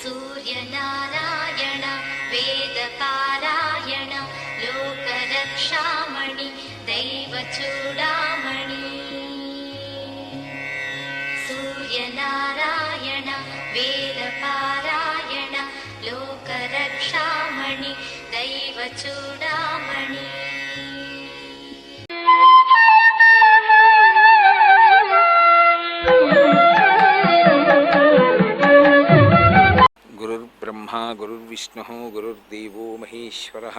सूर्यनारायण वेदपारायण लोकरक्षामणि दैवचूडामणि सूर्यनारायण वेदपारायण लोकरक्षामणि दैवचूडामणि। गुरुर्ब्रह्मा गुरुर्विष्णुः गुरुर्देवो महेश्वरः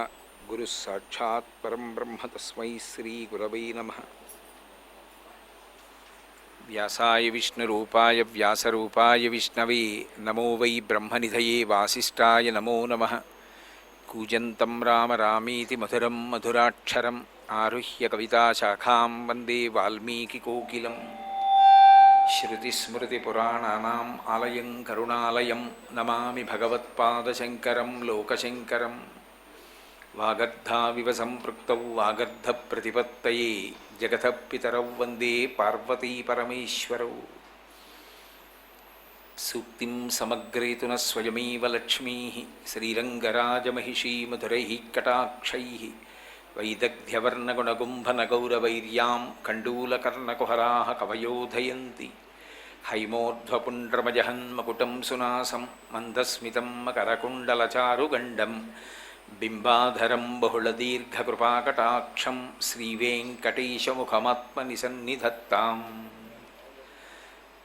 गुरुः साक्षात् परं ब्रह्म तस्मै श्रीगुरवे नमः। व्यासाय विष्णुरूपाय व्यासरूपाय विष्णवे नमो वै ब्रह्मनिधये वासिष्ठाय नमो नमः। कूजन्तं राम रामेति मधुरं मधुराक्षरम् आरुह्य कविताशाखां वन्दे वाल्मीकिकोकिलम्। श्रुतिस्मृतिपुराणानाम् आलयं करुणालयं नमामि भगवत्पादशङ्करं लोकशङ्करं। वागर्धाविव सम्पृक्तौ वागर्धप्रतिपत्तये जगतः पितरौ वन्दे पार्वतीपरमेश्वरौ। सूक्तिं समग्रेतु न स्वयमेव लक्ष्मीः श्रीरङ्गराजमहिषी मधुरैः कटाक्षैः वैदग्ध्यवर्णगुणगुम्भनगौरवैर्यां कण्डूलकर्णकुहराः कवयोधयन्ति। हैमोर्ध्वपुण्ड्रमजहन्मकुटं सुनासं मन्दस्मितं मकरकुण्डलचारुगण्डं बिम्बाधरं बहुलदीर्घकृपाकटाक्षं श्रीवेङ्कटेशमुखमात्मनिसन्निधत्ताम्।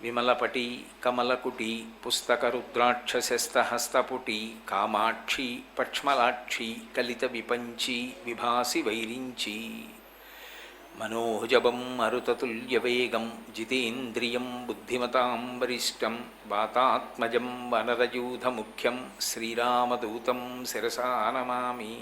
विमलपटी कमलकुटी पुस्तकरुद्राक्षस्यस्तहस्तपुटी कामाक्षी पक्ष्मलाक्षी कलितविपञ्ची विभासि वैरिञ्ची। मनोजवं मरुततुल्यवेगं जितेन्द्रियं बुद्धिमतां वरिष्ठं वातात्मजं वनरयूथमुख्यं श्रीरामदूतं शिरसा नमामि।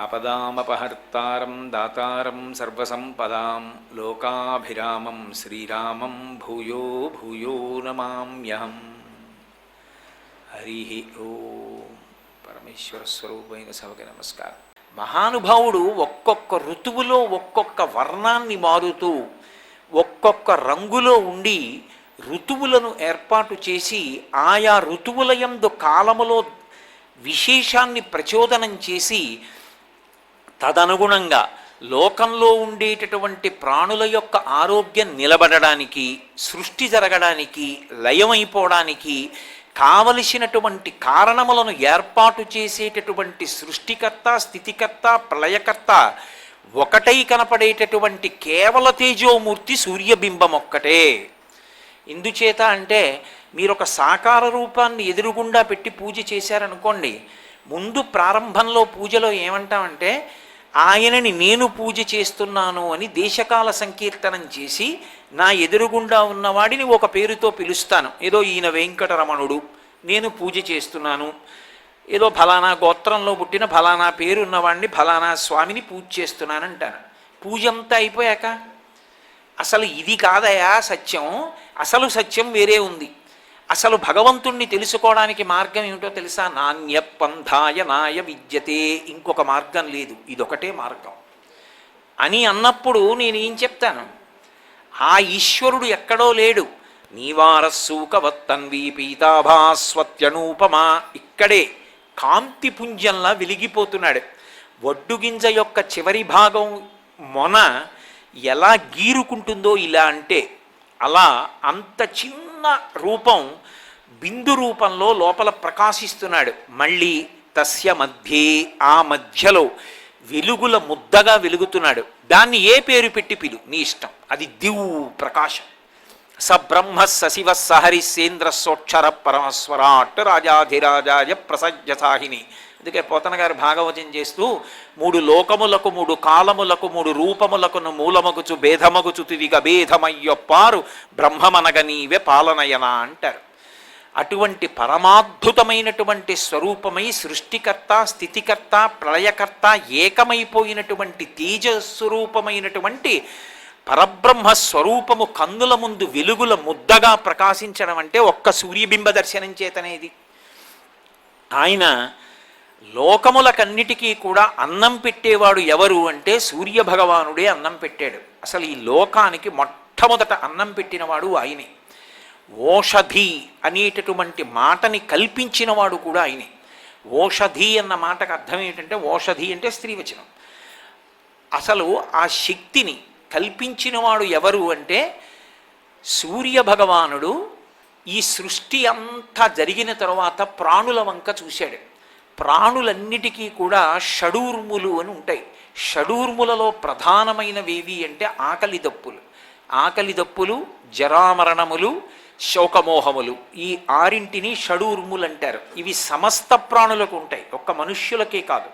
आपदामपहर्तारं दातारं सर्वसम्पदां लोकाभिरामं श्रीरामं भूयो भूयो नमाम्यहम्। हरिः ओं। పరమేశ్వర స్వరూపమైన సభకి నమస్కారం. మహానుభావుడు ఒక్కొక్క ఋతువులో ఒక్కొక్క వర్ణాన్ని మారుతూ ఒక్కొక్క రంగులో ఉండి ఋతువులను ఏర్పాటు చేసి ఆయా ఋతువుల యందు కాలములో విశేషాన్ని ప్రచోదనం చేసి తదనుగుణంగా లోకంలో ఉండేటటువంటి ప్రాణుల యొక్క ఆరోగ్యం నిలబడడానికి, సృష్టి జరగడానికి, లయమైపోవడానికి కావలసినటువంటి కారణములను ఏర్పాటు చేసేటటువంటి సృష్టికర్త, స్థితికర్త, ప్రళయకర్త ఒకటై కనపడేటటువంటి కేవల తేజోమూర్తి సూర్యబింబం ఒక్కటే. ఎందుచేత అంటే మీరు ఒక సాకార రూపాన్ని ఎదురుగుండా పెట్టి పూజ చేశారనుకోండి, ముందు ప్రారంభంలో పూజలో ఏమంటామంటే ఆయనని నేను పూజ చేస్తున్నాను అని దేశకాల సంకీర్తనం చేసి నా ఎదురుగుండా ఉన్నవాడిని ఒక పేరుతో పిలుస్తాను. ఏదో ఈయన వెంకటరమణుడు, నేను పూజ చేస్తున్నాను, ఏదో ఫలానా గోత్రంలో పుట్టిన ఫలానా పేరు ఉన్నవాడిని ఫలానా స్వామిని పూజ చేస్తున్నానంటాను. పూజ అంతా అయిపోయాక అసలు ఇది కాదయా సత్యం, అసలు సత్యం వేరే ఉంది. అసలు భగవంతుణ్ణి తెలుసుకోవడానికి మార్గం ఏమిటో తెలుసా? నాణ్య పంథాయ నాయ విద్యతే, ఇంకొక మార్గం లేదు, ఇదొకటే మార్గం అని అన్నప్పుడు నేనేం చెప్తాను? ఆ ఈశ్వరుడు ఎక్కడో లేడు. నీవారస్సూకవత్తన్వీ పీతాభాస్వత్యనూపమా, ఇక్కడే కాంతిపుంజంలా వెలిగిపోతున్నాడు. వడ్డుగింజ యొక్క చివరి భాగం మొన ఎలా గీరుకుంటుందో ఇలా అంటే అలా అంత చిన్న రూపం బిందు రూపంలో లోపల ప్రకాశిస్తున్నాడు. మళ్ళీ తస్య మధ్యే, ఆ మధ్యలో వెలుగుల ముద్దగా వెలుగుతున్నాడు. దాన్ని ఏ పేరు పెట్టి పిలు, నీ ఇష్టం. అది దివు ప్రకాశం. స బ్రహ్మ సశివ సహరిసేంద్ర సోక్షర పరమస్వరాట్ రాజాధిరాజాయ ప్రసజ్జసాహిని. అందుకే పోతన గారు భాగవతం చేస్తూ 3 లోకములకు 3 కాలములకు 3 రూపములకును మూలమగుచు భేదమగుచు తిరిగ భేదమయ్యొప్పారు బ్రహ్మమనగ నీవే పాలనయన అంటారు. అటువంటి పరమాద్భుతమైనటువంటి స్వరూపమై సృష్టికర్త, స్థితికర్త, ప్రళయకర్త ఏకమైపోయినటువంటి తేజస్వరూపమైనటువంటి పరబ్రహ్మ స్వరూపము కన్నుల ముందు వెలుగుల ముద్దగా ప్రకాశించడం అంటే ఒక్క సూర్యబింబ దర్శనం చేతనేది. ఆయన లోకములకన్నిటికీ కూడా అన్నం పెట్టేవాడు ఎవరు అంటే సూర్యభగవానుడే అన్నం పెట్టాడు. అసలు ఈ లోకానికి మొట్టమొదట అన్నం పెట్టినవాడు ఆయనే. ఓషధి అనేటటువంటి మాటని కల్పించినవాడు కూడా ఆయనే. ఓషధి అన్న మాటకు అర్థం ఏంటంటే, ఓషధి అంటే స్త్రీవచనం. అసలు ఆ శక్తిని కల్పించినవాడు ఎవరు అంటే సూర్య భగవానుడు. ఈ సృష్టి అంతా జరిగిన తరువాత ప్రాణుల వంక చూశాడు. ప్రాణులన్నిటికీ కూడా షడూర్ములు అని ఉంటాయి. షడూర్ములలో ప్రధానమైనవేవి అంటే ఆకలి దప్పులు. ఆకలి దప్పులు, జరామరణములు, శోకమోహములు, ఈ ఆరింటిని షడూర్ములు అంటారు. ఇవి సమస్త ప్రాణులకు ఉంటాయి, ఒక్క మనుష్యులకే కాదు.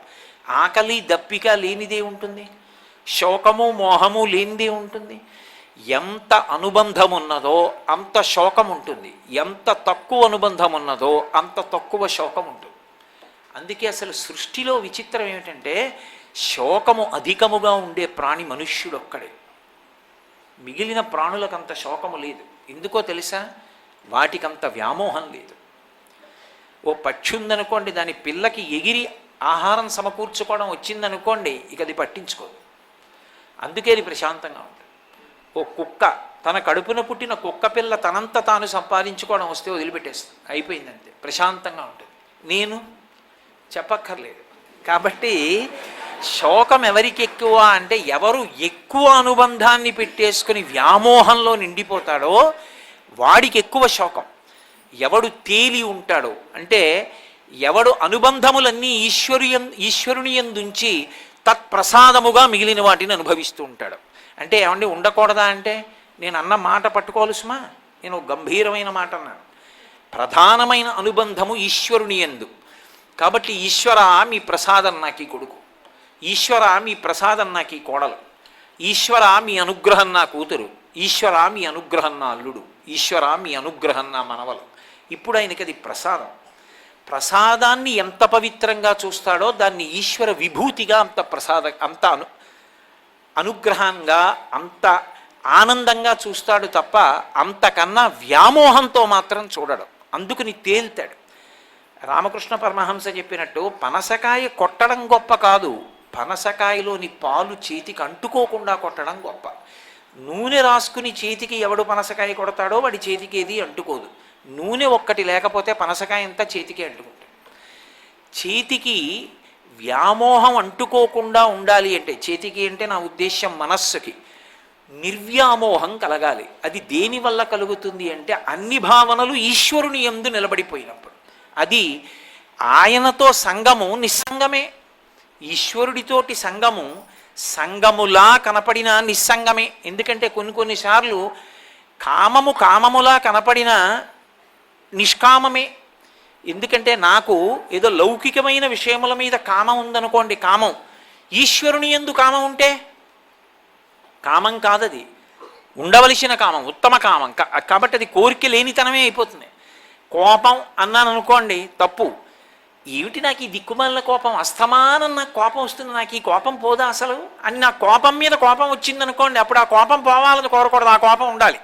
ఆకలి దప్పిక లేనిదే ఉంటుంది, శోకము మోహము లేనిదే ఉంటుంది. ఎంత అనుబంధం ఉన్నదో అంత శోకం ఉంటుంది, ఎంత తక్కువ అనుబంధం ఉన్నదో అంత తక్కువ శోకం ఉంటుంది. అందుకే అసలు సృష్టిలో విచిత్రం ఏమిటంటే శోకము అధికముగా ఉండే ప్రాణి మనుష్యుడు ఒక్కడే. మిగిలిన ప్రాణులకంత శోకము లేదు. ఎందుకో తెలుసా? వాటికంత వ్యామోహం లేదు. ఓ పక్షి ఉందనుకోండి, దాని పిల్లకి ఎగిరి ఆహారం సమకూర్చుకోవడం వచ్చిందనుకోండి, ఇక అది పట్టించుకోదు. అందుకే అది ప్రశాంతంగా ఉంటుంది. ఓ కుక్క, తన కడుపున పుట్టిన కుక్క పిల్ల తనంత తాను సంపాదించుకోవడం వస్తే వదిలిపెట్టేస్తుంది, అయిపోయిందంతే, ప్రశాంతంగా ఉంటుంది. నేను చెప్పక్కర్లేదు. కాబట్టి శోకం ఎవరికి ఎక్కువ అంటే, ఎవరు ఎక్కువ అనుబంధాన్ని పెట్టేసుకుని వ్యామోహంలో నిండిపోతాడో వాడికి ఎక్కువ శోకం. ఎవడు తేలి ఉంటాడో అంటే, ఎవడు అనుబంధములన్నీ ఈశ్వరుని యందుంచి తత్ప్రసాదముగా మిగిలిన వాటిని అనుభవిస్తూ ఉంటాడు. అంటే ఏమండి ఉండకూడదా అంటే, నేను అన్న మాట పట్టుకోవాలి సుమా, నేను గంభీరమైన మాట అన్నాను. ప్రధానమైన అనుబంధము ఈశ్వరుని యందు. కాబట్టి ఈశ్వర మీ ప్రసాదం నాకు ఈ కొడుకు, ఈశ్వర మీ ప్రసాదం నాకు ఈ కోడలు, ఈశ్వర మీ అనుగ్రహం నా కూతురు, ఈశ్వర మీ అనుగ్రహం నా అల్లుడు, ఈశ్వర మీ అనుగ్రహం నా మనవలు. ఇప్పుడు ఆయనకి అది ప్రసాదం. ప్రసాదాన్ని ఎంత పవిత్రంగా చూస్తాడో దాన్ని ఈశ్వర విభూతిగా అంత అనుగ్రహంగా, అంత ఆనందంగా చూస్తాడు తప్ప అంతకన్నా వ్యామోహంతో మాత్రం చూడడం. అందుకని తేల్తాడు. రామకృష్ణ పరమహంస చెప్పినట్టు పనసకాయ కొట్టడం గొప్ప కాదు, పనసకాయలోని పాలు చేతికి అంటుకోకుండా కొట్టడం గొప్ప. నూనె రాసుకుని చేతికి ఎవడు పనసకాయ కొడతాడో వాడి చేతికి ఏది అంటుకోదు. నూనె ఒక్కటి లేకపోతే పనసకాయ అంతా చేతికి అంటుకుంటుంది. చేతికి వ్యామోహం అంటుకోకుండా ఉండాలి అంటే, చేతికి అంటే నా ఉద్దేశ్యం మనస్సుకి నిర్వ్యామోహం కలగాలి. అది దేనివల్ల కలుగుతుంది అంటే అన్ని భావనలు ఈశ్వరుని యందు నిలబడిపోయినప్పుడు. అది ఆయనతో సంగము నిస్సంగమే. ఈశ్వరుడితోటి సంగము సంగములా కనపడిన నిస్సంగమే. ఎందుకంటే కొన్నిసార్లు కామము కామములా కనపడిన నిష్కామమే. ఎందుకంటే నాకు ఏదో లౌకికమైన విషయముల మీద కామం ఉందనుకోండి, కామం ఈశ్వరుని యందు కామం ఉంటే కామం కాదది, ఉండవలసిన కామం, ఉత్తమ కామం. కాబట్టి అది కోరిక లేనితనమే అయిపోతుంది. కోపం అన్నాను అనుకోండి, తప్పు. ఏమిటి నాకు ఈ దిక్కుమాలిన కోపం, అస్తమానం నాకు కోపం వస్తుంది, నాకు ఈ కోపం పోదా అసలు అని నా కోపం మీద కోపం వచ్చిందనుకోండి, అప్పుడు ఆ కోపం పోవాలని కోరకూడదు, ఆ కోపం ఉండాలి.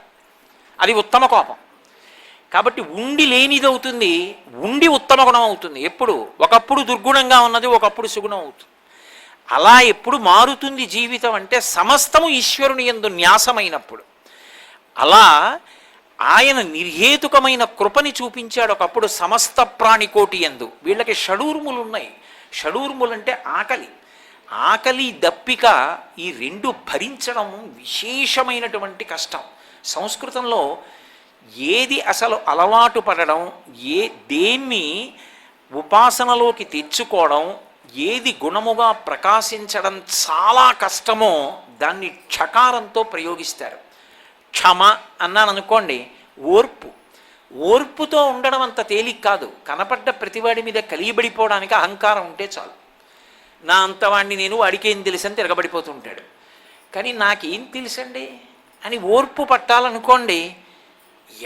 అది ఉత్తమ కోపం. కాబట్టి ఉండి లేనిదవుతుంది, ఉండి ఉత్తమ గుణం అవుతుంది. ఎప్పుడు ఒకప్పుడు దుర్గుణంగా ఉన్నది ఒకప్పుడు సుగుణం అవుతుంది. అలా ఎప్పుడు మారుతుంది జీవితం అంటే సమస్తము ఈశ్వరుని యందు న్యాసమైనప్పుడు. అలా ఆయన నిర్హేతుకమైన కృపని చూపించాడు ఒకప్పుడు సమస్త ప్రాణికోటి యందు. వీళ్ళకి షడూర్ములు ఉన్నాయి. షడూర్ములంటే ఆకలి, ఆకలి దప్పిక, ఈ రెండు భరించడం విశేషమైనటువంటి కష్టం. సంస్కృతంలో ఏది అసలు అలవాటు పడడం, దేన్ని ఉపాసనలోకి తెచ్చుకోవడం, ఏది గుణముగా ప్రకాశించడం చాలా కష్టమో దాన్ని క్షకారంతో ప్రయోగిస్తారు. క్షమ అన్నాను అనుకోండి, ఓర్పు. ఓర్పుతో ఉండడం అంత తేలిక కాదు. కనపడ్డ ప్రతివాడి మీద కలియబడిపోవడానికి అహంకారం ఉంటే చాలు. నా అంతవాడిని నేను, వాడికేం తెలుసని తిరగబడిపోతూ ఉంటాడు. కానీ నాకేం తెలుసండి అని ఓర్పు పట్టాలనుకోండి,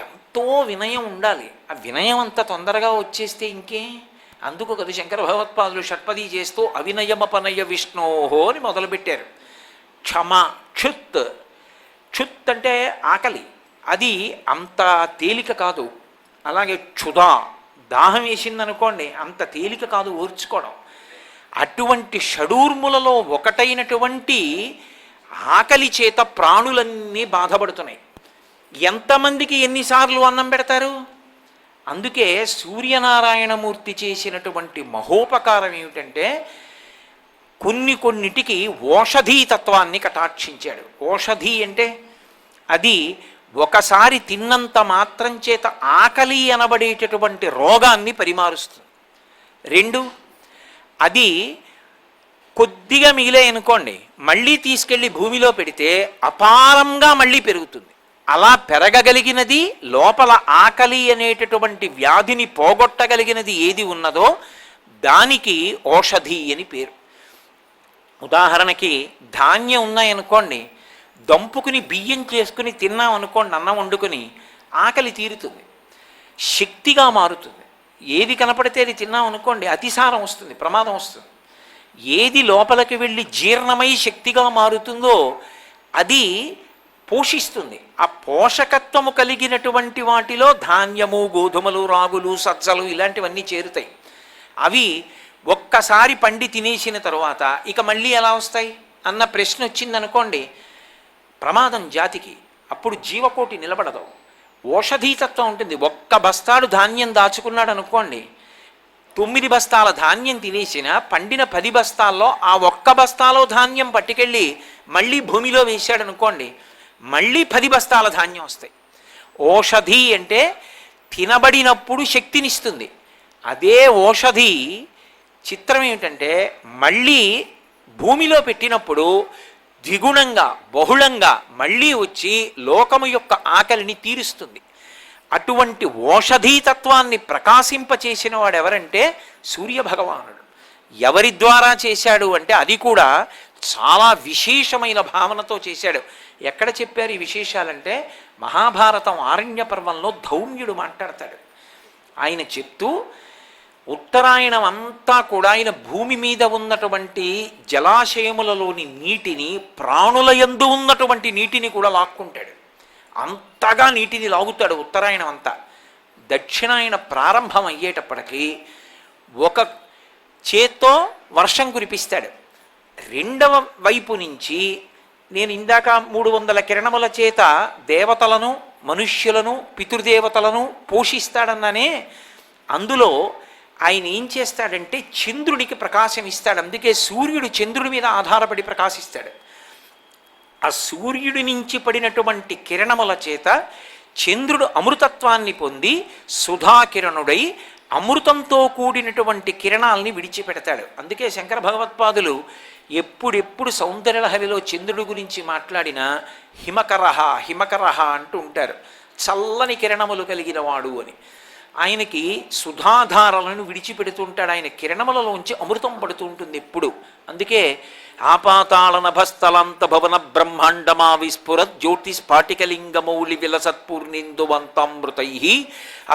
ఎంతో వినయం ఉండాలి. ఆ వినయం అంత తొందరగా వచ్చేస్తే ఇంకే. అందుకు కదా శంకర భగవత్పాదులు షట్పది చేస్తూ అవినయమపనయ విష్ణోహో అని మొదలుపెట్టారు. క్షమ, క్షుత్. క్షుత్ అంటే ఆకలి, అది అంత తేలిక కాదు. అలాగే క్షుధ, దాహం వేసిందనుకోండి, అంత తేలిక కాదు ఓర్చుకోవడం. అటువంటి షడూర్ములలో ఒకటైనటువంటి ఆకలి చేత ప్రాణులన్నీ బాధపడుతున్నాయి. ఎంతమందికి ఎన్నిసార్లు అన్నం పెడతారు? అందుకే సూర్యనారాయణమూర్తి చేసినటువంటి మహోపకారం ఏమిటంటే కొన్నిటికి ఓషధీతత్వాన్ని కటాక్షించాడు. ఓషధి అంటే అది ఒకసారి తిన్నంత మాత్రం చేత ఆకలి అనబడేటటువంటి రోగాన్ని పరిమారుస్తుంది. రెండు, అది కొద్దిగా మిగిలే అనుకోండి, మళ్ళీ తీసుకెళ్ళి భూమిలో పెడితే అపారంగా మళ్ళీ పెరుగుతుంది. అలా పెరగగలిగినది, లోపల ఆకలి అనేటటువంటి వ్యాధిని పోగొట్టగలిగినది ఏది ఉన్నదో దానికి ఓషధి అని పేరు. ఉదాహరణకి ధాన్యం ఉన్నాయనుకోండి, దంపుకుని బియ్యం చేసుకుని తిన్నాం అనుకోండి, అన్నం వండుకొని, ఆకలి తీరుతుంది, శక్తిగా మారుతుంది. ఏది కనపడితే అది తిన్నాం అనుకోండి, అతిసారం వస్తుంది, ప్రమాదం వస్తుంది. ఏది లోపలికి వెళ్ళి జీర్ణమై శక్తిగా మారుతుందో అది పోషిస్తుంది. ఆ పోషకత్వము కలిగినటువంటి వాటిలో ధాన్యము, గోధుమలు, రాగులు, సజ్జలు ఇలాంటివన్నీ చేరుతాయి. అవి ఒక్కసారి పండి తినేసిన తరువాత ఇక మళ్ళీ ఎలా వస్తాయి అన్న ప్రశ్న వచ్చిందనుకోండి, ప్రమాదం జాతికి. అప్పుడు జీవకోటి నిలబడదు. ఓషధీతత్వం ఉంటుంది. ఒక్క బస్తాడు ధాన్యం దాచుకున్నాడు అనుకోండి, 9 బస్తాల ధాన్యం తినేసిన పండిన 10 బస్తాల్లో ఆ ఒక్క బస్తాలో ధాన్యం పట్టుకెళ్ళి మళ్ళీ భూమిలో వేశాడు అనుకోండి, మళ్ళీ 10 బస్తాల ధాన్యం వస్తాయి. ఓషధి అంటే తినబడినప్పుడు శక్తినిస్తుంది. అదే ఓషధి చిత్రం ఏమిటంటే మళ్ళీ భూమిలో పెట్టినప్పుడు ద్విగుణంగా, బహుళంగా మళ్ళీ వచ్చి లోకము యొక్క ఆకలిని తీరుస్తుంది. అటువంటి ఓషధీతత్వాన్ని ప్రకాశింపచేసిన వాడు ఎవరంటే సూర్యభగవానుడు. ఎవరి ద్వారా చేశాడు అంటే అది కూడా చాలా విశేషమైన భావనతో చేశాడు. ఎక్కడ చెప్పారు ఈ విశేషాలంటే మహాభారతం ఆరణ్య పర్వంలో ధౌమ్యుడు మాట్లాడతాడు. ఆయన చెప్తూ ఉత్తరాయణం అంతా కూడా ఆయన భూమి మీద ఉన్నటువంటి జలాశయములలోని నీటిని, ప్రాణుల యందు ఉన్నటువంటి నీటిని కూడా లాక్కుంటాడు. అంతగా నీటిని లాగుతాడు ఉత్తరాయణం అంతా. దక్షిణాయన ప్రారంభం అయ్యేటప్పటికీ ఒక చేత్తో వర్షం కురిపిస్తాడు, రెండవ వైపు నుంచి నేను ఇందాక 300 కిరణముల చేత దేవతలను, మనుష్యులను, పితృదేవతలను పోషిస్తాడన్నానే, అందులో ఆయన ఏం చేస్తాడంటే చంద్రుడికి ప్రకాశం ఇస్తాడు. అందుకే సూర్యుడు చంద్రుడి మీద ఆధారపడి ప్రకాశిస్తాడు. ఆ సూర్యుడి నుంచి పడినటువంటి కిరణముల చేత చంద్రుడు అమృతత్వాన్ని పొంది సుధాకిరణుడై అమృతంతో కూడినటువంటి కిరణాలని విడిచిపెడతాడు. అందుకే శంకర భగవత్పాదులు ఎప్పుడెప్పుడు సౌందర్యలహరిలో చంద్రుడి గురించి మాట్లాడినా హిమకరహ హిమకరహ అంటూ ఉంటారు. చల్లని కిరణములు కలిగిన వాడు అని. ఆయనకి సుధాధారలను విడిచిపెడుతుంటాడు. ఆయన కిరణములలోంచి అమృతం పడుతూ ఉంటుంది ఎప్పుడు. అందుకే ఆపాతాళ నభస్థలంత భవన బ్రహ్మాండమా విస్ఫురత్ జ్యోతిస్ఫాటికలింగమౌళి విలసత్పూర్ణిందువంతామృతై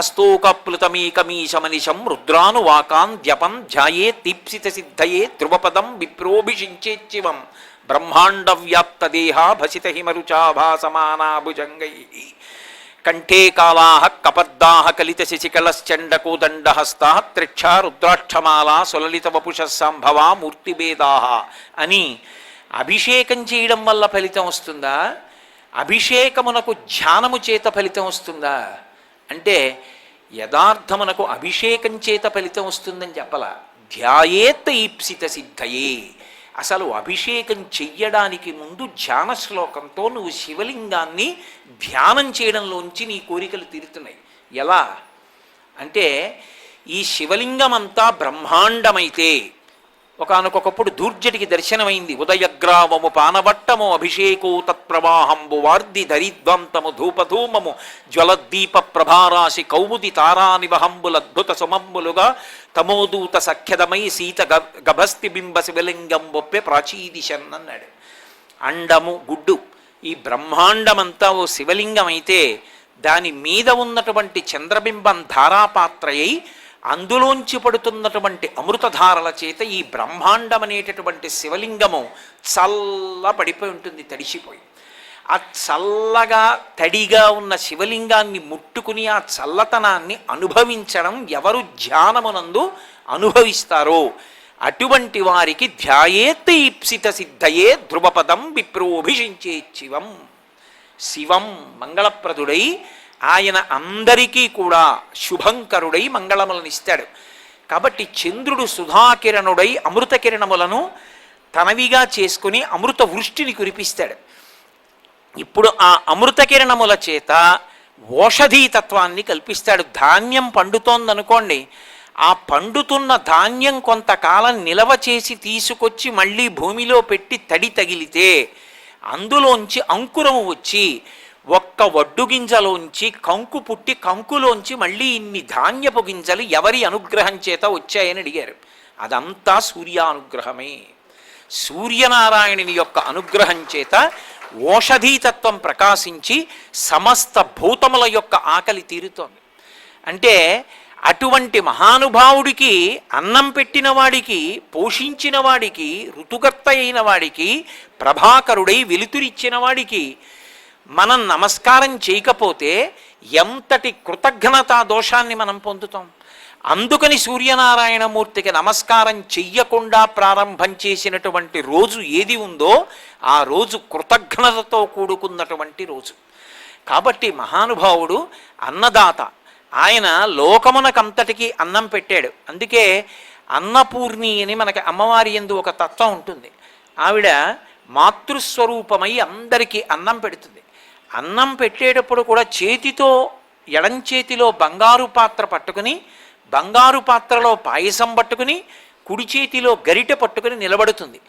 అస్తోకప్లుతమేకమీశమనిశం రుద్రానువాకాన్ ద్యపం ధ్యాయే దీప్సిత సిద్ధయే ధ్రువపదం విప్రోభిషించేచ్చివం బ్రహ్మాండ వ్యాప్త దేహ భసిత హిమరుచాభాసమానాభుజంగై కంఠే కాళాః కపర్దాః కలిత శశికళశ్చండకోదండహస్తాః త్రిక్షా రుద్రాక్షమాలా సులలిత వపుషః సంభవా మూర్తిభేదాః అని అభిషేకం చేయడం వల్ల ఫలితం వస్తుందా? అభిషేకమునకు ధ్యానము చేత ఫలితం వస్తుందా అంటే యథార్థమునకు అభిషేకం చేత ఫలితం వస్తుందని చెప్పలా. ధ్యాయేత్ ఈప్సిత సిద్ధయే. అసలు అభిషేకం చెయ్యడానికి ముందు ధ్యాన శ్లోకంతో నువ్వు శివలింగాన్ని ధ్యానం చేయడంలోంచి నీ కోరికలు తీరుతున్నాయి. ఎలా అంటే ఈ శివలింగం అంతా బ్రహ్మాండమైతే ఒకానొకప్పుడు దూర్జటికి దర్శనమైంది. ఉదయగ్రామము పానవట్టము అభిషేకో తత్ప్రవాహంబు వార్ది ధరిద్వంతము ధూపధూమము జ్వలద్దీప ప్రభారాశి కౌముది తారానివహంబులద్భుత సుమంబులుగా తమోదూత సఖ్యదమై సీత గభస్తి బింబ శివలింగం బొప్పె ప్రాచీదిశన్ అన్నాడు. అండము గుడ్డు ఈ బ్రహ్మాండమంతా ఓ శివలింగం అయితే దాని మీద ఉన్నటువంటి చంద్రబింబం ధారాపాత్రయై అందులోంచి పడుతున్నటువంటి అమృతధారల చేత ఈ బ్రహ్మాండం అనేటటువంటి శివలింగము చల్ల పడిపోయి ఉంటుంది, తడిసిపోయి. ఆ చల్లగా తడిగా ఉన్న శివలింగాన్ని ముట్టుకుని ఆ చల్లతనాన్ని అనుభవించడం ఎవరు ధ్యానమునందు అనుభవిస్తారో అటువంటి వారికి ధ్యాయేత్ ఈప్సిత సిద్ధయే ధ్రువపదం విప్రోభిషించేచ్చివం. శివం మంగళప్రదుడై ఆయన అందరికీ కూడా శుభంకరుడై మంగళములను ఇస్తాడు. కాబట్టి చంద్రుడు సుధాకిరణుడై అమృత కిరణములను తనవిగా చేసుకుని అమృత వృష్టిని కురిపిస్తాడు. ఇప్పుడు ఆ అమృత కిరణముల చేత ఓషధీతత్వాన్ని కల్పిస్తాడు. ధాన్యం పండుతోందనుకోండి, ఆ పండుతున్న ధాన్యం కొంతకాలం నిలవ చేసి తీసుకొచ్చి మళ్ళీ భూమిలో పెట్టి తడి తగిలితే అందులోంచి అంకురము వచ్చి ఒక్క వడ్డు గింజలోంచి కంకు పుట్టి కంకులోంచి మళ్ళీ ఇన్ని ధాన్యపు గింజలు ఎవరి అనుగ్రహం చేత వచ్చాయని అడిగారు. అదంతా సూర్యానుగ్రహమే. సూర్యనారాయణుని యొక్క అనుగ్రహం చేత ఓషధీతత్వం ప్రకాశించి సమస్త భూతముల యొక్క ఆకలి తీరుతోంది. అంటే అటువంటి మహానుభావుడికి అన్నం పెట్టిన వాడికి, పోషించిన వాడికి, ఋతుకర్త అయిన వాడికి, ప్రభాకరుడై వెలుతురిచ్చిన వాడికి మనం నమస్కారం చేయకపోతే ఎంతటి కృతజ్ఞతా దోషాన్ని మనం పొందుతాం. అందుకని సూర్యనారాయణమూర్తికి నమస్కారం చెయ్యకుండా ప్రారంభం చేసినటువంటి రోజు ఏది ఉందో ఆ రోజు కృతజ్ఞతతో కూడుకున్నటువంటి రోజు. కాబట్టి మహానుభావుడు అన్నదాత. ఆయన లోకమునకంతటికీ అన్నం పెట్టాడు. అందుకే అన్నపూర్ణి అని మనకి అమ్మవారి యందు ఒక తత్వం ఉంటుంది. ఆవిడ మాతృస్వరూపమై అందరికీ అన్నం పెడుతుంది. అన్నం పెట్టేటప్పుడు కూడా చేతితో ఎడం చేతిలో బంగారు పాత్ర పట్టుకుని, బంగారు పాత్రలో పాయసం పట్టుకుని, కుడి చేతిలో గరిటె పట్టుకుని నిలబడుతుంది.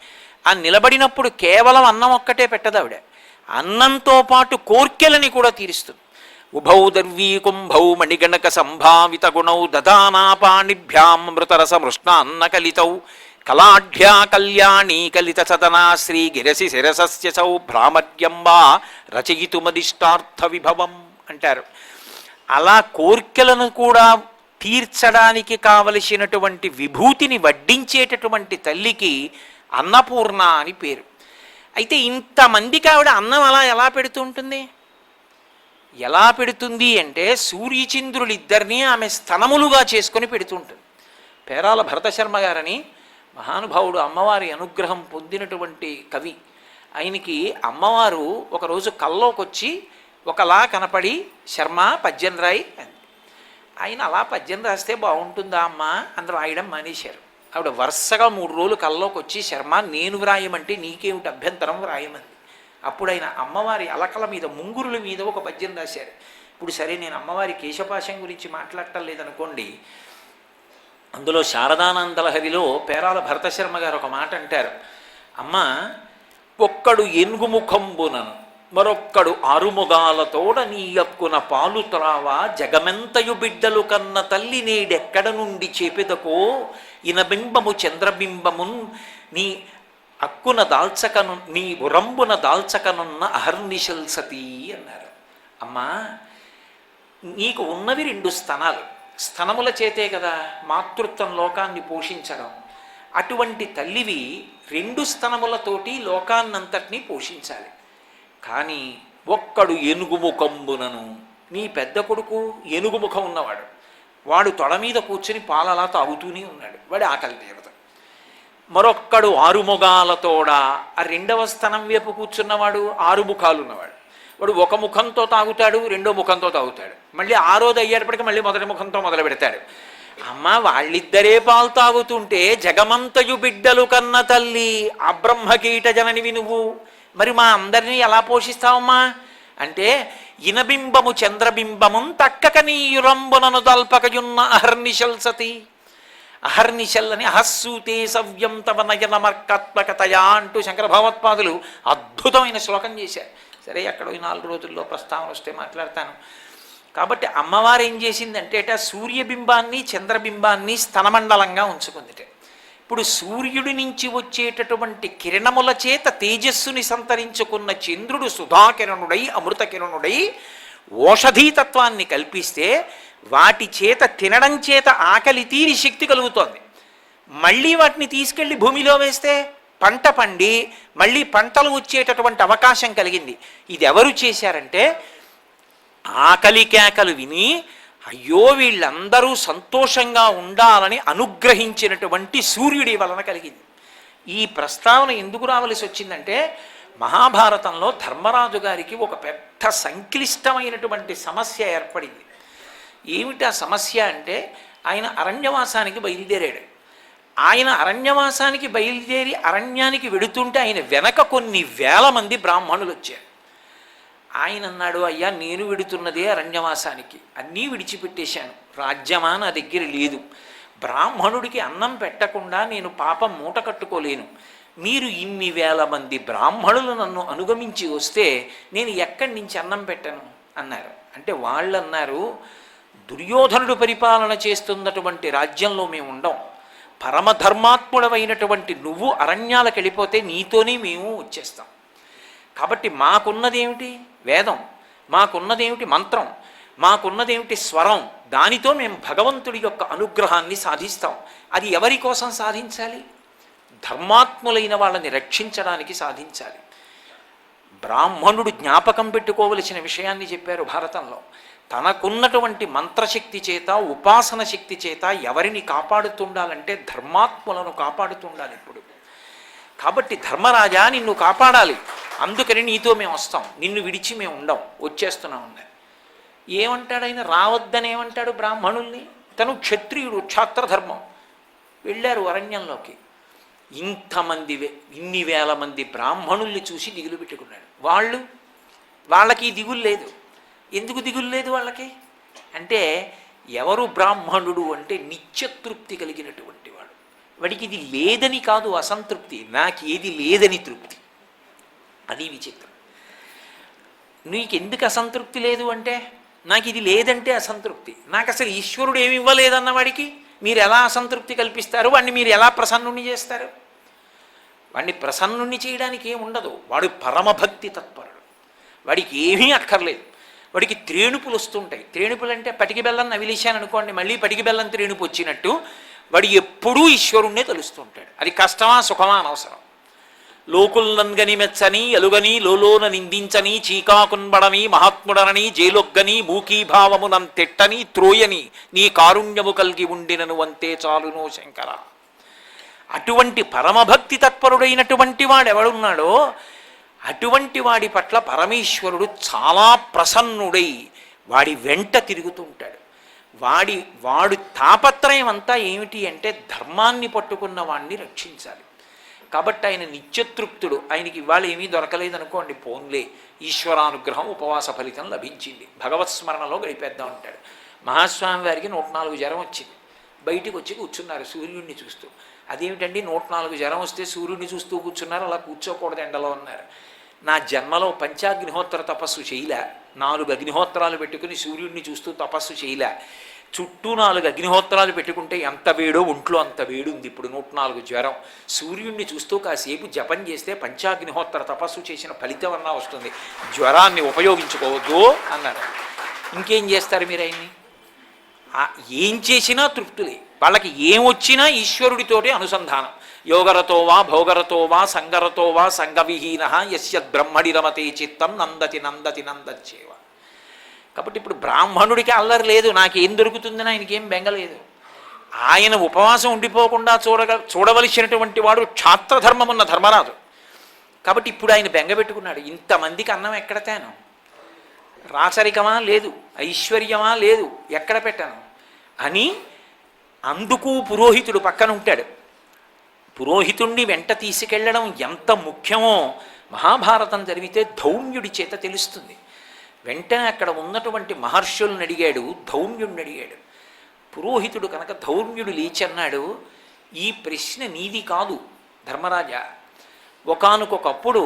ఆ నిలబడినప్పుడు కేవలం అన్నం ఒక్కటే పెట్టదు ఆవిడ, అన్నంతో పాటు కోర్కెలని కూడా తీరుస్తుంది. ఉభౌ దర్వీ కుంభౌ మణిగణక సంభావిత గుణౌ దదానాపాణిభ్యాం మృతరస మృష్ణాన్న కలితౌ కళాఢ్యా కళ్యాణీ కలిత సదనా శ్రీ గిరసి శిరసస్య సౌ భ్రామర్యంబా రచయితుమదిష్టార్థ విభవం అంటారు. అలా కోర్కెలను కూడా తీర్చడానికి కావలసినటువంటి విభూతిని వడ్డించేటటువంటి తల్లికి అన్నపూర్ణ అని పేరు. అయితే ఇంతమందికి ఆవిడ అన్నం అలా ఎలా పెడుతూ ఉంటుంది? ఎలా పెడుతుంది అంటే సూర్యచంద్రులిద్దరినీ ఆమె స్తనములుగా చేసుకొని పెడుతుంటుంది. పేరాల భరతశర్మ గారని మహానుభావుడు అమ్మవారి అనుగ్రహం పొందినటువంటి కవి. ఆయనకి అమ్మవారు ఒకరోజు కల్లోకి వచ్చి ఒకలా కనపడి శర్మ పద్యం రాయి అంది. ఆయన అలా పద్యం రాస్తే బాగుంటుందా అమ్మ అని రాయడం మానేశారు. ఆవిడ వరుసగా 3 రోజులు కల్లోకి వచ్చి శర్మ నేను వ్రాయమంటే నీకేమిటి అభ్యంతరం వ్రాయమంది. అప్పుడు ఆయన అమ్మవారి అలకల మీద ముంగురుల మీద ఒక పద్యం రాశారు. ఇప్పుడు సరే నేను అమ్మవారి కేశపాశం గురించి మాట్లాడటం లేదనుకోండి, అందులో శారదానందలహరిలో పేరాల భరతశర్మ గారు ఒక మాట అంటారు. అమ్మ, ఒక్కడు ఎనుగుముఖంబునను మరొక్కడు ఆరుముగాలతోడ నీ యక్కున పాలు త్రావా జగమెంతయు బిడ్డలు కన్న తల్లి నేడెక్కడ నుండి చేపెదకో ఇనబింబము చంద్రబింబమున్ నీ అక్కున దాల్చకను నీ ఉరంబున దాల్చకనున్న అహర్నిశల్ సతీ అన్నారు. అమ్మా, నీకు ఉన్నవి 2 స్తనాలు. స్తనముల చేతే కదా మాతృత్వం లోకాన్ని పోషించడం. అటువంటి తల్లివి 2 స్తనములతోటి లోకాన్నంతటినీ పోషించాలి. కానీ ఒక్కడు ఎనుగుముఖంబునను, నీ పెద్ద కొడుకు ఎనుగుముఖం ఉన్నవాడు, వాడు తొడ మీద కూర్చుని పాలలా తాగుతూనే ఉన్నాడు, వాడి ఆకలి తీరదు. మరొక్కడు 6 ముఖాలతోడ, ఆ 2వ స్తనం వైపు కూర్చున్నవాడు 6 ముఖాలు ఉన్నవాడు, వాడు 1 ముఖంతో తాగుతాడు, 2వ ముఖంతో తాగుతాడు, మళ్ళీ 6వది అయ్యేటప్పటికి మళ్ళీ 1వ ముఖంతో మొదలు పెడతాడు. అమ్మ, వాళ్ళిద్దరే పాలు తాగుతుంటే జగమంతయు బిడ్డలు కన్న తల్లి ఆ బ్రహ్మకీట జననివి నువ్వు, మరి మా అందరినీ ఎలా పోషిస్తావమ్మా అంటే ఇనబింబము చంద్రబింబమున్ తక్కక నీయురంబునను దల్పకయున్న అహర్నిశల్ సతి. అహర్నిశల్ అని అహస్సూతే సవ్యం తవ నయనమర్కాత్మకతయా అంటూ శంకర భగవత్పాదులు అద్భుతమైన శ్లోకం చేశారు. సరే, అక్కడ 4 రోజుల్లో ప్రస్తావన వస్తే మాట్లాడతాను. కాబట్టి అమ్మవారు ఏం చేసిందంటే సూర్యబింబాన్ని చంద్రబింబాన్ని స్తనమండలంగా ఉంచుకుందిట. ఇప్పుడు సూర్యుడి నుంచి వచ్చేటటువంటి కిరణముల చేత తేజస్సుని సంతరించుకున్న చంద్రుడు సుధాకిరణుడై అమృత కిరణుడై ఓషధీతత్వాన్ని కల్పిస్తే వాటి చేత తినడం చేత ఆకలి తీరి శక్తి కలుగుతోంది. మళ్ళీ వాటిని తీసుకెళ్ళి భూమిలో వేస్తే పంట పండి మళ్ళీ పంటలు వచ్చేటటువంటి అవకాశం కలిగింది. ఇది ఎవరు చేశారంటే ఆకలి కేకలు విని అయ్యో వీళ్ళందరూ సంతోషంగా ఉండాలని అనుగ్రహించినటువంటి సూర్యుడి వలన కలిగింది. ఈ ప్రస్తావన ఎందుకు రావలసి వచ్చిందంటే మహాభారతంలో ధర్మరాజు గారికి ఒక పెద్ద సంక్లిష్టమైనటువంటి సమస్య ఏర్పడింది. ఏమిటా సమస్య అంటే, ఆయన అరణ్యవాసానికి బయలుదేరాడు. ఆయన అరణ్యవాసానికి బయలుదేరి అరణ్యానికి వెడుతుంటే ఆయన వెనక కొన్ని వేల మంది బ్రాహ్మణులు వచ్చారు. ఆయన అన్నాడు, అయ్యా నేను వెడుతున్నదే అరణ్యవాసానికి, అన్నీ విడిచిపెట్టేశాను, రాజ్యమా నా దగ్గర లేదు, బ్రాహ్మణుడికి అన్నం పెట్టకుండా నేను పాపం మూట కట్టుకోలేను, మీరు ఇన్ని వేల మంది బ్రాహ్మణులు నన్ను అనుగమించి వస్తే నేను ఎక్కడి నుంచి అన్నం పెట్టను అన్నారు. అంటే వాళ్ళు అన్నారు, దుర్యోధనుడు పరిపాలన చేస్తున్నటువంటి రాజ్యంలో మేము ఉండం, పరమధర్మాత్ముడమైనటువంటి నువ్వు అరణ్యాలకు వెళ్ళిపోతే నీతోనే మేము వచ్చేస్తాం. కాబట్టి మాకున్నదేమిటి వేదం, మాకున్నదేమిటి మంత్రం, మాకున్నదేమిటి స్వరం, దానితో మేము భగవంతుడి యొక్క అనుగ్రహాన్ని సాధిస్తాం. అది ఎవరి కోసం సాధించాలి? ధర్మాత్ములైన వాళ్ళని రక్షించడానికి సాధించాలి. బ్రాహ్మణుడు జ్ఞాపకం పెట్టుకోవలసిన విషయాన్ని చెప్పారు భారతంలో. తనకున్నటువంటి మంత్రశక్తి చేత, ఉపాసన శక్తి చేత ఎవరిని కాపాడుతుండాలంటే ధర్మాత్ములను కాపాడుతుండాలి ఎప్పుడు. కాబట్టి ధర్మరాజా నిన్ను కాపాడాలి, అందుకని నీతో మేము వస్తాం, నిన్ను విడిచి మేము ఉండం, వచ్చేస్తున్నాం అన్నారు. ఏమంటాడు ఆయన? రావద్దని ఏమంటాడు బ్రాహ్మణుల్ని? తను క్షత్రియుడు, క్షాత్రధర్మం. వెళ్ళారు అరణ్యంలోకి. ఇన్ని వేల మంది బ్రాహ్మణుల్ని చూసి దిగులు పెట్టుకున్నాడు. వాళ్ళకి దిగులు లేదు. ఎందుకు దిగులు లేదు వాళ్ళకి అంటే, ఎవరు బ్రాహ్మణుడు అంటే నిత్యతృప్తి కలిగినటువంటి వాడు. వాడికి ఇది లేదని కాదు అసంతృప్తి, నాకేది లేదని తృప్తి. అది విచిత్రం. నీకెందుకు అసంతృప్తి లేదు అంటే, నాకు ఇది లేదంటే అసంతృప్తి. నాకు అసలు ఈశ్వరుడు ఏమి ఇవ్వలేదన్న వాడికి మీరు ఎలా అసంతృప్తి కల్పిస్తారు? వాడిని మీరు ఎలా ప్రసన్నుని చేస్తారు? వాడిని ప్రసన్నుని చేయడానికి ఏమి ఉండదు. వాడు పరమభక్తి తత్పరుడు, వాడికి ఏమీ అక్కర్లేదు. వాడికి త్రేణుపులు వస్తుంటాయి. త్రేణుపులు అంటే పటికి బెల్లం నవిలేశాను అనుకోండి, మళ్ళీ పటికి బెల్లం త్రేణుపు వచ్చినట్టు వాడు ఎప్పుడూ ఈశ్వరుణ్ణే తలుస్తుంటాడు. అది కష్టమా సుఖమా అనవసరం. లోకుల్నంగని మెచ్చని ఎలుగని లోలోన నిందించని చీకాకున్బడని మహాత్ముడనని జైలొగ్గని మూకీభావమునం తెట్టని త్రోయని నీ కారుణ్యము కలిగి ఉండినను అంతే చాలునో శంకర. అటువంటి పరమభక్తి తత్పరుడైనటువంటి వాడెవడున్నాడో అటువంటి వాడి పట్ల పరమేశ్వరుడు చాలా ప్రసన్నుడై వాడి వెంట తిరుగుతుంటాడు. వాడు తాపత్రయం అంతా ఏమిటి అంటే, ధర్మాన్ని పట్టుకున్న వాడిని రక్షించాలి. కాబట్టి ఆయన నిత్యతృప్తుడు. ఆయనకి ఇవాళ ఏమీ దొరకలేదనుకోండి, పోన్లే ఈశ్వరానుగ్రహం ఉపవాస ఫలితం లభించింది, భగవత్ స్మరణలో గడిపేద్దాం అంటాడు. మహాస్వామి వారికి 104 జ్వరం వచ్చింది. బయటికి వచ్చి కూర్చున్నారు సూర్యుడిని చూస్తూ. అదేమిటండి 104 జ్వరం వస్తే సూర్యుడిని చూస్తూ కూర్చున్నారు, అలా కూర్చోకూడదు ఎండలో అన్నారు. నా జన్మలో పంచాగ్నిహోత్ర తపస్సు చేయలే, 4 అగ్నిహోత్రాలు పెట్టుకుని సూర్యుడిని చూస్తూ తపస్సు చేయలే. చుట్టూ 4 అగ్నిహోత్రాలు పెట్టుకుంటే ఎంత వేడో ఒంట్లో అంత వేడుంది. ఇప్పుడు 104 జ్వరం. సూర్యుడిని చూస్తూ కాసేపు జపం చేస్తే పంచాగ్నిహోత్ర తపస్సు చేసిన ఫలితం అన్నా వస్తుంది, జ్వరాన్ని ఉపయోగించుకోవద్దు అన్నారు. ఇంకేం చేస్తారు మీరు ఆయన్ని? ఏం చేసినా తృప్తులే. వాళ్ళకి ఏమొచ్చినా ఈశ్వరుడితోటి అనుసంధానం. యోగరతో వా భోగరతో వా సంగరతో వా సంగవిహీన యస్యద్ బ్రహ్మడి రమతే చిత్తం నందతి నందతి నందచ్చేవ. కాబట్టి ఇప్పుడు బ్రాహ్మణుడికి అల్లరి లేదు, నాకేం దొరుకుతుందని ఆయనకేం బెంగలేదు. ఆయన ఉపవాసం ఉండిపోకుండా చూడవలసినటువంటి వాడు క్షాత్రధర్మం ఉన్న ధర్మరాజు. కాబట్టి ఇప్పుడు ఆయన బెంగ పెట్టుకున్నాడు, ఇంతమందికి అన్నం ఎక్కడ తేను? రాచరికమా లేదు, ఐశ్వర్యమా లేదు, ఎక్కడ పెట్టాను అని. అందుకు పురోహితుడు పక్కన ఉంటాడు. పురోహితుణ్ణి వెంట తీసుకెళ్లడం ఎంత ముఖ్యమో మహాభారతం జరిగితే ధౌమ్యుడి చేత తెలుస్తుంది. వెంటనే అక్కడ ఉన్నటువంటి మహర్షులను అడిగాడు, ధౌమ్యుడిని అడిగాడు. పురోహితుడు కనుక ధౌమ్యుడు లేచి అన్నాడు, ఈ ప్రశ్న నీది కాదు ధర్మరాజా. ఒకానొకప్పుడు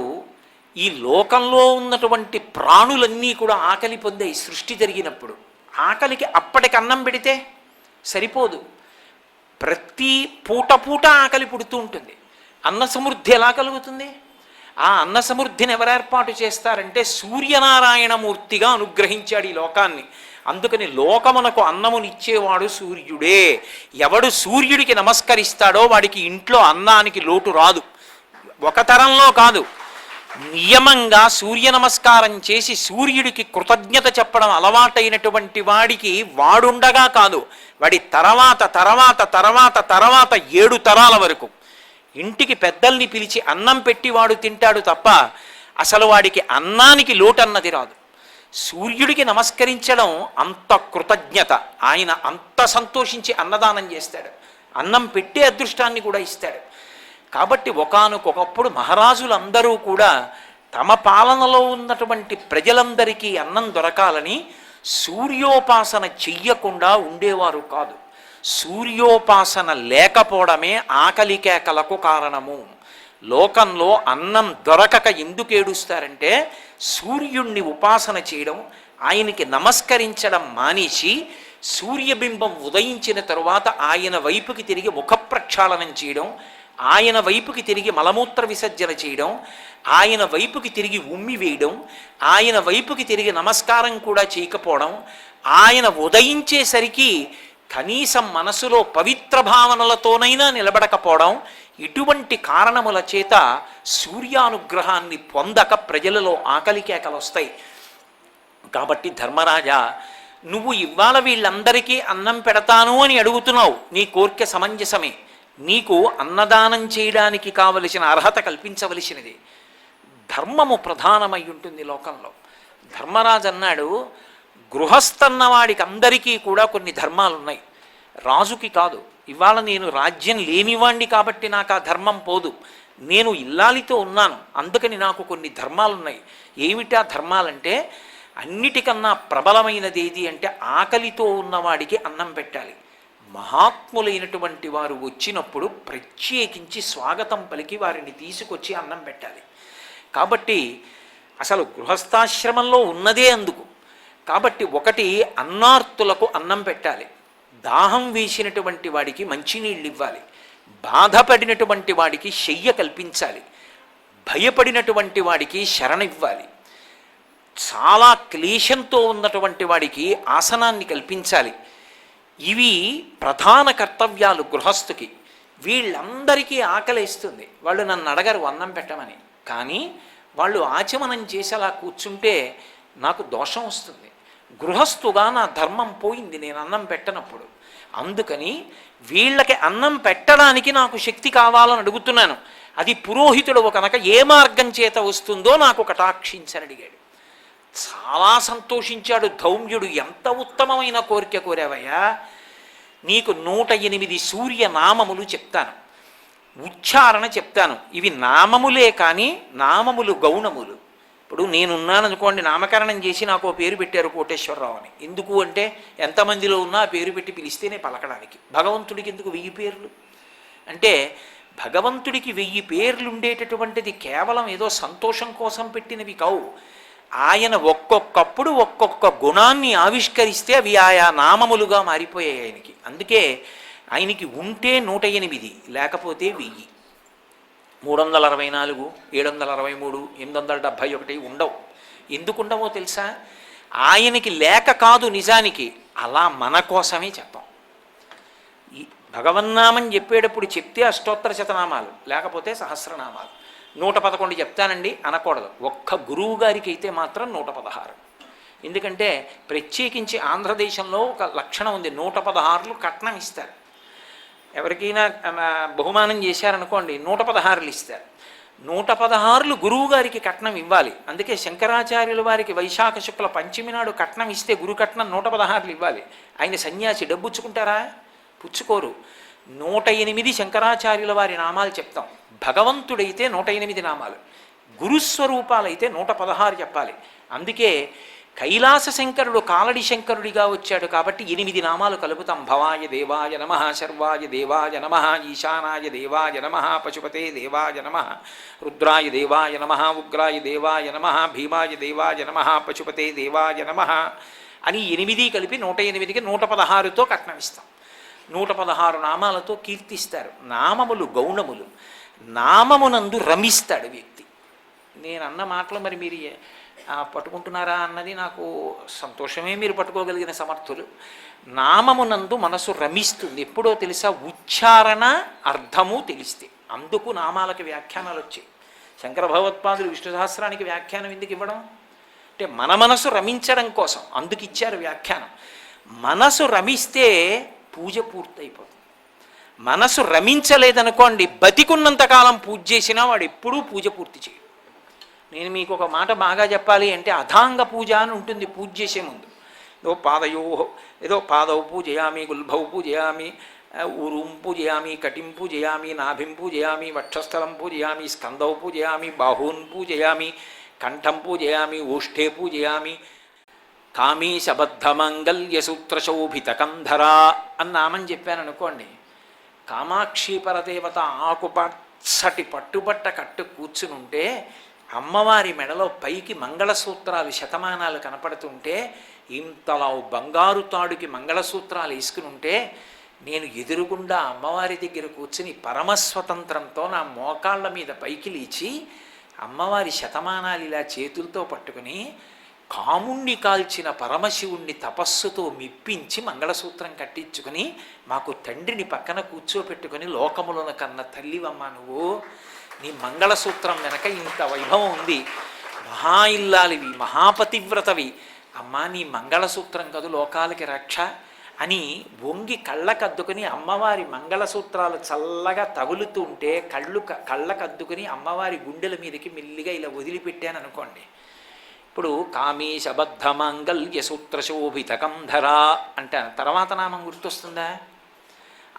ఈ లోకంలో ఉన్నటువంటి ప్రాణులన్నీ కూడా ఆకలి పొందాయి సృష్టి జరిగినప్పుడు. ఆకలికి అప్పటికి అన్నం పెడితే సరిపోదు, ప్రతి పూట ఆకలి పుడుతూ ఉంటుంది. అన్న సమృద్ధి ఎలా కలుగుతుంది? ఆ అన్న సమృద్ధిని ఎవరు ఏర్పాటు చేస్తారంటే సూర్యనారాయణమూర్తిగా అనుగ్రహించాడు ఈ లోకాన్ని. అందుకని లోకమునకు అన్నమునిచ్చేవాడు సూర్యుడే. ఎవడు సూర్యుడికి నమస్కరిస్తాడో వాడికి ఇంట్లో అన్నానికి లోటు రాదు. ఒక తరంలో కాదు, నియమంగా సూర్య నమస్కారం చేసి సూర్యుడికి కృతజ్ఞత చెప్పడం అలవాటైనటువంటి వాడికి వాడుండగా కాదు, వాడి తర్వాత తర్వాత తర్వాత తర్వాత 7 తరాల వరకు ఇంటికి పెద్దల్ని పిలిచి అన్నం పెట్టి వాడు తింటాడు తప్ప అసలు వాడికి అన్నానికి లోటన్నది రాదు. సూర్యుడికి నమస్కరించడం అంత కృతజ్ఞత. ఆయన అంత సంతోషించి అన్నదానం చేస్తాడు, అన్నం పెట్టే అదృష్టాన్ని కూడా ఇస్తాడు. కాబట్టి ఒకానొకప్పుడు మహారాజులందరూ కూడా తమ పాలనలో ఉన్నటువంటి ప్రజలందరికీ అన్నం దొరకాలని సూర్యోపాసన చెయ్యకుండా ఉండేవారు కాదు. సూర్యోపాసన లేకపోవడమే ఆకలి కేకలకు కారణము. లోకంలో అన్నం దొరకక ఎందుకు ఏడుస్తారంటే సూర్యుణ్ణి ఉపాసన చేయడం, ఆయనకి నమస్కరించడం మానేసి సూర్యబింబం ఉదయించిన తరువాత ఆయన వైపుకి తిరిగి ముఖ ప్రక్షాళనం చేయడం, ఆయన వైపుకి తిరిగి మలమూత్ర విసర్జన చేయడం, ఆయన వైపుకి తిరిగి ఉమ్మి వేయడం, ఆయన వైపుకి తిరిగి నమస్కారం కూడా చేయకపోవడం, ఆయన ఉదయించేసరికి కనీసం మనసులో పవిత్ర భావనలతోనైనా నిలబడకపోవడం, ఇటువంటి కారణముల చేత సూర్యానుగ్రహాన్ని పొందక ప్రజలలో ఆకలి కేకలు వస్తాయి. కాబట్టి ధర్మరాజా, నువ్వు ఇవాళ వీళ్ళందరికీ అన్నం పెడతాను అని అడుగుతున్నావు, నీ కోరిక సమంజసమే. నీకు అన్నదానం చేయడానికి కావలసిన అర్హత కల్పించవలసినది. ధర్మము ప్రధానమై ఉంటుంది లోకంలో. ధర్మరాజు అన్నాడు, గృహస్థన్నవాడికి అందరికీ కూడా కొన్ని ధర్మాలు ఉన్నాయి, రాజుకి కాదు. ఇవాళ నేను రాజ్యం లేనివాణ్ణి కాబట్టి నాకు ఆ ధర్మం పోదు. నేను ఇల్లాలితో ఉన్నాను, అందుకని నాకు కొన్ని ధర్మాలు ఉన్నాయి. ఏమిటా ధర్మాలంటే, అన్నిటికన్నా ప్రబలమైనది ఏది అంటే ఆకలితో ఉన్నవాడికి అన్నం పెట్టాలి. మహాత్ములైనటువంటి వారు వచ్చినప్పుడు ప్రత్యేకించి స్వాగతం పలికి వారిని తీసుకొచ్చి అన్నం పెట్టాలి. కాబట్టి అసలు గృహస్థాశ్రమంలో ఉన్నదే అందుకు. కాబట్టి ఒకటి, అన్నార్తులకు అన్నం పెట్టాలి, దాహం వేసినటువంటి వాడికి మంచినీళ్ళు ఇవ్వాలి, బాధపడినటువంటి వాడికి శయ్య కల్పించాలి, భయపడినటువంటి వాడికి శరణ ఇవ్వాలి, చాలా క్లేశంతో ఉన్నటువంటి వాడికి ఆసనాన్ని కల్పించాలి. ఇవి ప్రధాన కర్తవ్యాలు గృహస్థుకి. వీళ్ళందరికీ ఆకలిస్తుంది, వాళ్ళు నన్ను అడగరు అన్నం పెట్టమని, కానీ వాళ్ళు ఆచమనం చేసి అలా కూర్చుంటే నాకు దోషం వస్తుంది. గృహస్థుగా నా ధర్మం పోయింది నేను అన్నం పెట్టనప్పుడు. అందుకని వీళ్ళకి అన్నం పెట్టడానికి నాకు శక్తి కావాలని అడుగుతున్నాను. అది పురోహితుడు కనుక ఏ మార్గం చేత వస్తుందో నాకు కటాక్షించని అడిగాడు. చాలా సంతోషించాడు ధౌమ్యుడు. ఎంత ఉత్తమమైన కోరిక కోరావయ్యా, నీకు 108 సూర్య నామములు చెప్తాను, ఉచ్చారణ చెప్తాను. ఇవి నామములే కానీ నామములు గౌణములు. ఇప్పుడు నేనున్నాను అనుకోండి, నామకరణం చేసి నాకు ఓ పేరు పెట్టారు కోటేశ్వరరావు అని. ఎందుకు అంటే ఎంతమందిలో ఉన్నా ఆ పేరు పెట్టి పిలిస్తేనే పలకడానికి. భగవంతుడికి ఎందుకు 1000 పేర్లు అంటే, భగవంతుడికి 1000 పేర్లు ఉండేటటువంటిది కేవలం ఏదో సంతోషం కోసం పెట్టినవి కావు. ఆయన ఒక్కొక్కప్పుడు ఒక్కొక్క గుణాన్ని ఆవిష్కరిస్తే అవి ఆయా నామములుగా మారిపోయాయి ఆయనకి. అందుకే ఆయనకి ఉంటే 108, లేకపోతే 1000. 364, 763, 871 ఉండవు. ఎందుకు ఉండవో తెలుసా? ఆయనకి లేక కాదు, నిజానికి అలా మన కోసమే చెప్పాం. ఈ భగవన్నామని చెప్పేటప్పుడు చెప్తే అష్టోత్తర శతనామాలు, లేకపోతే సహస్రనామాలు. 111 చెప్తానండి అనకూడదు. ఒక్క గురువు గారికి అయితే మాత్రం 116. ఎందుకంటే ప్రత్యేకించి ఆంధ్రదేశంలో ఒక లక్షణం ఉంది, 116 కట్నం ఇస్తారు. ఎవరికైనా బహుమానం చేశారనుకోండి 116 ఇస్తారు. 116 గురువు గారికి కట్నం ఇవ్వాలి. అందుకే శంకరాచార్యుల వారికి వైశాఖ శుక్ల పంచమి నాడు కట్నం ఇస్తే గురు కట్నం 116 ఇవ్వాలి. ఆయన సన్యాసి డబ్బుచ్చుకుంటారా? పుచ్చుకోరు. 108 శంకరాచార్యుల వారి నామాలు చెప్తాం. భగవంతుడైతే 108 నామాలు, గురుస్వరూపాలైతే 116 చెప్పాలి. అందుకే కైలాస శంకరుడు కాలడి శంకరుడిగా వచ్చాడు కాబట్టి 8 నామాలు కలుపుతాం. భవాయ దేవాయ నమ, శర్వాయ దేవాయ నమ, ఈశానాయ దేవాయ నమ, పశుపతే దేవాయ నమ, రుద్రాయ దేవాయ నమ, ఉగ్రాయ దేవాయ నమ, భీమాయ దేవాయ నమ, పశుపతే దేవాయ నమ అని 8 కలిపి 108కి 116తో కట్నం ఇస్తాం. 116 నామాలతో కీర్తిస్తారు. నామములు గౌణములు. నామమునందు రమిస్తాడు వ్యక్తి. నేను అన్న మాటలు మరి మీరు పట్టుకుంటున్నారా అన్నది నాకు సంతోషమే, మీరు పట్టుకోగలిగిన సమర్థులు. నామమునందు మనసు రమిస్తుంది. ఎప్పుడో తెలుసా? ఉచ్చారణ అర్థము తెలిస్తే. అందుకు నామాలకు వ్యాఖ్యానాలు వచ్చాయి. శంకర భగవత్పాదులు విష్ణు సహస్రానికి వ్యాఖ్యానం ఎందుకు ఇవ్వడం అంటే మన మనసు రమించడం కోసం, అందుకు ఇచ్చారు వ్యాఖ్యానం. మనసు రమిస్తే పూజ పూర్తయిపోతుంది. మనసు రమించలేదనుకోండి, బతికున్నంతకాలం పూజ చేసినా వాడు ఎప్పుడూ పూజ పూర్తి చేయడు. నేను మీకు ఒక మాట బాగా చెప్పాలి అంటే అథాంగ పూజ అని ఉంటుంది పూజ చేసే ముందు. ఏదో పాదయో ఏదో పాదౌ పూజయామి, గుల్భౌ పూజయామి, ఊరుం పూజయామి, కటిం పూజయామి, నాభిం పూజయామి, వక్షస్థలం పూజయామి, స్కందౌ పూజయామి, బాహూన్ పూజయామి, కంఠం పూజయామి, ఓష్ఠే పూజయామి, కామీశబద్ధమంగళ్యసూత్రశోభితకంధరా అని నామని చెప్పాను అనుకోండి. కామాక్షి పరదేవత ఆకుపచ్చటి పట్టుబట్ట కట్టు కూర్చునుంటే అమ్మవారి మెడలో పైకి మంగళసూత్రాలు శతమానాలు కనపడుతుంటే ఇంతలా బంగారు తాడుకి మంగళసూత్రాలు వేసుకుని ఉంటే నేను ఎదురుగుండా అమ్మవారి దగ్గర కూర్చుని పరమస్వతంత్రంతో నా మోకాళ్ళ మీద పైకి లేచి అమ్మవారి శతమానాలు ఇలా చేతులతో పట్టుకుని కాముణ్ణి కాల్చిన పరమశివుణ్ణి తపస్సుతో మెప్పించి మంగళసూత్రం కట్టించుకుని మాకు తండ్రిని పక్కన కూర్చోపెట్టుకుని లోకములను కన్న తల్లివమ్మ నువ్వు, నీ మంగళసూత్రం వెనక ఇంత వైభవం ఉంది, మహా ఇల్లాలివి, మహాపతివ్రతవి, అమ్మా నీ మంగళసూత్రం కదు లోకాలకి రక్ష అని వంగి కళ్ళకద్దుకుని అమ్మవారి మంగళసూత్రాలు చల్లగా తగులుతుంటే కళ్ళకద్దుకుని అమ్మవారి గుండెల మీదకి మెల్లిగా ఇలా వదిలిపెట్టాను అనుకోండి. ఇప్పుడు కామీశబద్ధమంగళ్య సూత్రశోభితకంధరా అంటాను, తర్వాత నామం గుర్తొస్తుందా?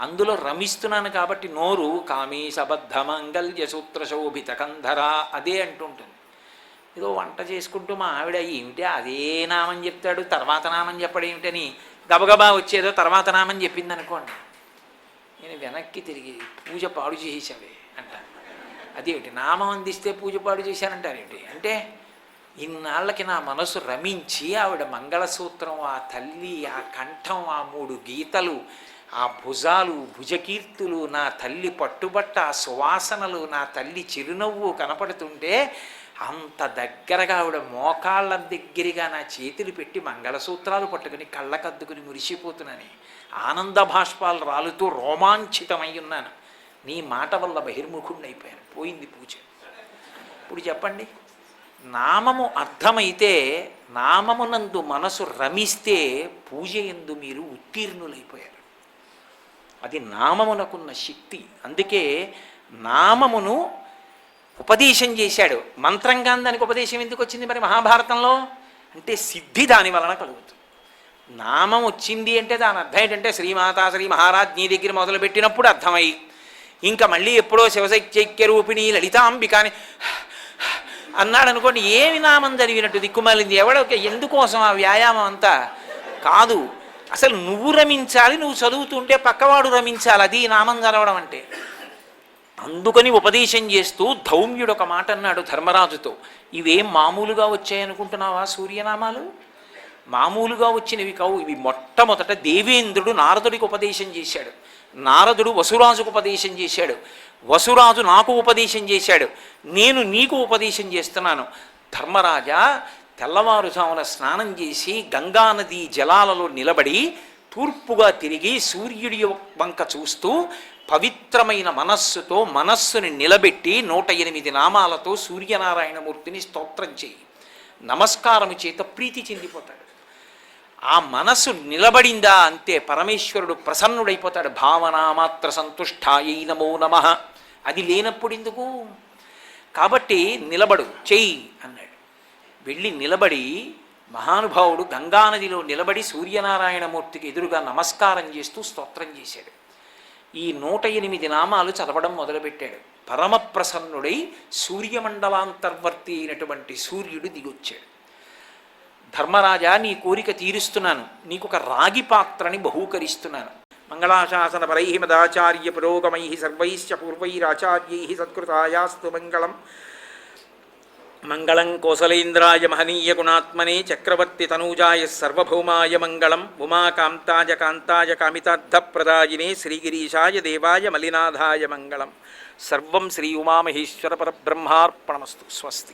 అందులో రమిస్తున్నాను కాబట్టి నోరు కామీశబద్ధమంగళ్య సూత్రశోభితకంధరా అదే అంటుంటుంది. ఏదో వంట చేసుకుంటూ మా ఆవిడ ఏమిటి అదే నామం చెప్తాడు తర్వాత నామం చెప్పడం ఏమిటని గబగబా వచ్చేదో తర్వాత నామం చెప్పింది అనుకోండి, నేను వెనక్కి తిరిగి పూజ పాడు చేసేసావే అంటాను. అదేమిటి నామం అందిస్తే పూజ పాడు చేశానంటారేమిటి అంటే ఇన్నాళ్ళకి నా మనసు రమించి ఆవిడ మంగళసూత్రం, ఆ తల్లి, ఆ కంఠం, ఆ 3 గీతలు, ఆ భుజాలు, భుజకీర్తులు, నా తల్లి పట్టుబట్ట, ఆ సువాసనలు, నా తల్లి చిరునవ్వు కనపడుతుంటే అంత దగ్గరగా ఆవిడ మోకాళ్ళ దగ్గరగా నా చేతులు పెట్టి మంగళసూత్రాలు పట్టుకుని కళ్ళకద్దుకుని మురిసిపోతున్నాను. ఆనంద భాష్పాలు రాలుతూ రోమాంచితమై ఉన్నాను. నీ మాట వల్ల బహిర్ముఖుడిని అయిపోయాను, పోయింది పూజ. ఇప్పుడు చెప్పండి, నామము అర్థమైతే నామమునందు మనసు రమిస్తే పూజ యందు మీరు ఉత్తీర్ణులైపోయారు. అది నామమునకున్న శక్తి. అందుకే నామమును ఉపదేశం చేశాడు. మంత్రంగా దానికి ఉపదేశం ఎందుకు వచ్చింది మరి మహాభారతంలో అంటే సిద్ధి దాని వలన కలుగుతుంది. నామం వచ్చింది అంటే దాని అర్థం ఏంటంటే శ్రీమాతా శ్రీ మహారాజ్ నీ దగ్గర మొదలుపెట్టినప్పుడు అర్థమై ఇంకా మళ్ళీ ఎప్పుడో శివశైక్య రూపిణి లలితాంబికాని అన్నాడు అనుకోండి, ఏమి నామం చదివినట్టు దిక్కుమాలింది. ఎందుకోసం ఆ వ్యాయామం అంతా కాదు, అసలు నువ్వు రమించాలి, నువ్వు చదువుతుంటే పక్కవాడు రమించాలి, అది నామం చదవడం అంటే. అందుకని ఉపదేశం చేస్తూ ధౌమ్యుడు ఒక మాట అన్నాడు ధర్మరాజుతో, ఇవేం మామూలుగా వచ్చాయనుకుంటున్నావా సూర్యనామాలు? మామూలుగా వచ్చినవి కావు, ఇవి మొట్టమొదట దేవేంద్రుడు నారదుడికి ఉపదేశం చేశాడు, నారదుడు వసురాజుకు ఉపదేశం చేశాడు, వసురాజు నాకు ఉపదేశం చేశాడు, నేను నీకు ఉపదేశం చేస్తున్నాను. ధర్మరాజా, తెల్లవారుజామున స్నానం చేసి గంగానదీ జలాలలో నిలబడి తూర్పుగా తిరిగి సూర్యుడి వంక చూస్తూ పవిత్రమైన మనస్సుతో మనస్సుని నిలబెట్టి 108 నామాలతో సూర్యనారాయణమూర్తిని స్తోత్రం చేయి. నమస్కారము చేత ప్రీతి చెందిపోతాడు. ఆ మనసు నిలబడిందా అంతే పరమేశ్వరుడు ప్రసన్నుడైపోతాడు. భావనామాత్ర సంతుష్టాయై నమో నమః. అది లేనప్పుడు ఎందుకు? కాబట్టి నిలబడు, చెయ్యి అన్నాడు. వెళ్ళి నిలబడి మహానుభావుడు గంగానదిలో నిలబడి సూర్యనారాయణమూర్తికి ఎదురుగా నమస్కారం చేస్తూ స్తోత్రం చేశాడు. ఈ 108 నామాలు చదవడం మొదలుపెట్టాడు. పరమప్రసన్నుడై సూర్యమండలాంతర్వర్తి అయినటువంటి సూర్యుడు దిగొచ్చాడు. ధర్మరాజా, నీ కోరిక తీరుస్తున్నాను, నీకు ఒక రాగి పాత్రని బహూకరిస్తున్నాను. మంగళాశాసన పరై మదాచార్య పురోగమై సర్వైశ్చ పూర్వైరాచార్యై సత్కృతాయాస్తు మంగళం. మంగళం కోసలేంద్రాయ మహనీయ గుణాత్మనే చక్రవర్తి తనూజాయ సర్వభౌమాయ మంగళం. ఉమాకాంతాయ కాంతాయ కామితార్థప్రదాయినే శ్రీగిరీశాయ దేవాయ మలినాథాయ మంగళం. సర్వం శ్రీ ఉమామహేశ్వర పరబ్రహ్మార్పణమస్తు. స్వస్తి.